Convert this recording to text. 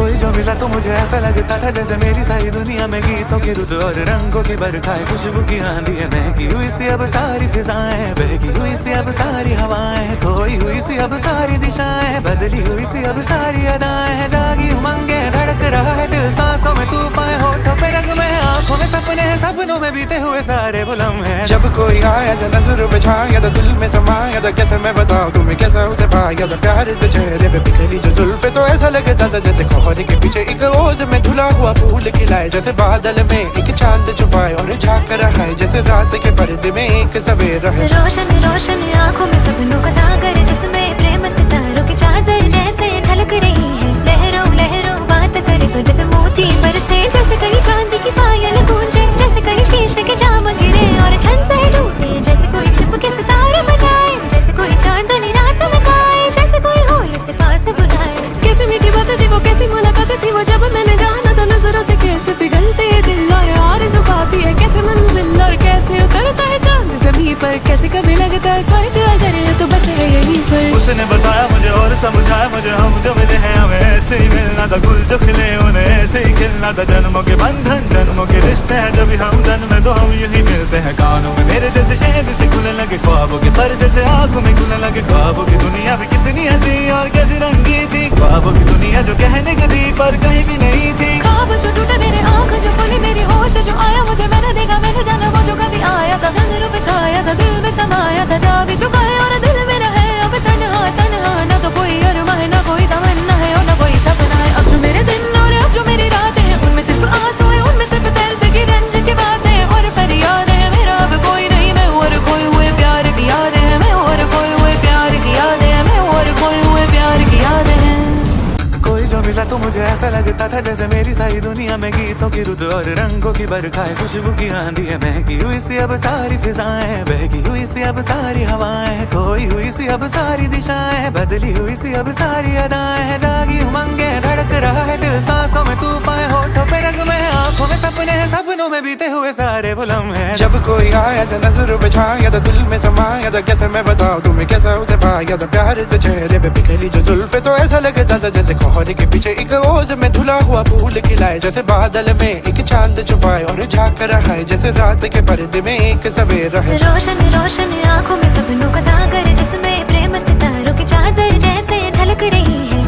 कोई जो मिला तो मुझे ऐसा लगता था जैसे मेरी सारी दुनिया में गीतों की रुत और रंगों की बरखा है, खुशबू की आंधी है, महकी हुई सी अब सारी फिजाएं, बहकी हुई सी अब सारी हवाएं, खोई हुई सी अब सारी दिशाएं, बदली हुई सी अब सारी अदाएं, जागी उमंगे धड़क रहा है दिल, सांसों में तूफान, होठों पे रंग में, आंखों में सपने हैं, सपनों में बीते हुए सारे वो लम्हे। जब कोई आया था नजर पे छाया था, दिल में समाया था, कैसे मैं बताऊं तुम्हें कैसा उसे पाया था, प्यार से चेहरे पे बिखरी जो जुल्फे, तो ऐसा लगता था जैसे कोहरे के पीछे एक ओस में धुला हुआ फूल खिलाए, जैसे बादल में एक चांद छुपाए और झांक रहा है, जैसे रात के पर्दे में एक सवेरा है। रोशन रोशन आंखों में सपनों का सागर, जिसमें प्रेम सितारों की चादर जैसे झलक रही है, लहरों लहरों बात करे तो जैसे मोती बरसे, जैसे कहीं चांदी की पायल गूंजे, जैसे कहीं शीशे के जाम गिरे और छन से टूटे, जैसे कोई छिप के सितारे बजाए, जैसे कोई चांदनी रात में गाए, जैसे कोई होल से पास बुलाए। कैसी मीठी बात थी वो, कैसी मुलाकात थी वो, जब मैंने जाना था नजरों से कैसे पिघलते दिल और आरज़ू पाती है, कैसे मंजिल और कैसे उतरता है चांद ज़मीं पर, कैसे कभी लगता है स्वर्ग अगर है तो बस है यहीं पर। उसने बताया मुझे और समझाया मुझे, हम जो मिले हैं हमें ऐसे ही मिलना था, गुल जो खिले उन्हें ऐसे ही खिलना था, जन्मों के बंधन जन्मों के रिश्ते हैं, जब हम जन्मे तो हम यही मिलते हैं, कानों में मेरे जैसे शहद से खुलने लगे ख्वाबों के पर, जैसे आंखों में खुलने लगे ख्वाबों की दुनिया भी कितनी हंसी और कैसी रंगी थी, ख्वाबों की दुनिया जो कहने की थी पर कहीं भी नहीं थी। ख्वाब जो टूटे मेरे, आँख जो खुली मेरी, होश जो आया मुझे, मैंने देखा मैंने जाना वो जो कभी आया था, नजरों पे छाया था, दिल में समाया था, जा भी चुका है और दिल मेरा है अब तन्हा तन्हा, ना तो कोई अरमा है ना कोई तमन्ना है और ना कोई सपना है। अब जो मेरे दिन और अब जो मेरी रातें हैं, उनमें सिर्फ आंसू है, उनमें सिर्फ दर्द की रंज की बातें और फरियाद है, मेरा अब कोई नहीं, मैं और कोई हुए प्यार की यादें हैं, मैं और कोई हुए प्यार की यादें हैं, मैं और कोई हुए प्यार की यादें हैं। कोई जो मिला तो मुझे ऐसा लगता था जैसे मेरी सारी दुनिया में गीतों की रुत और रंगों की बरखा है, खुशबू की आंधी है, महकी हुई सी अब सारी फिजाएं, बहकी हुई सी अब सारी हवाएं, खोई हुई सी अब सारी दिशाएं, बदली हुई सी अब सारी अदाएं, जागी उमंगे धड़क रहा है दिल, सांसों में तूफान, होठों पे रंग में, आंखों में सपने हैं, सपनों में बीते हुए सारे वो लम्हे। जब कोई आया था नजर पे छाया था, दिल में समाया था, कैसे मैं बताऊं तुम्हें कैसा उसे पाया था, प्यार से चेहरे पे बिखरी जो जुल्फे, तो ऐसा लगता था जैसे कोहरे के पीछे एक ओस में धुला हुआ फूल खिलाए, जैसे बादल में एक चांद छुपाए और झांक रहा है, जैसे रात के पर्दे में एक सवेरा है। रोशन रोशन आंखों में सपनों का सागर, जिसमें प्रेम सितारों की चादर जैसे झलक रही है,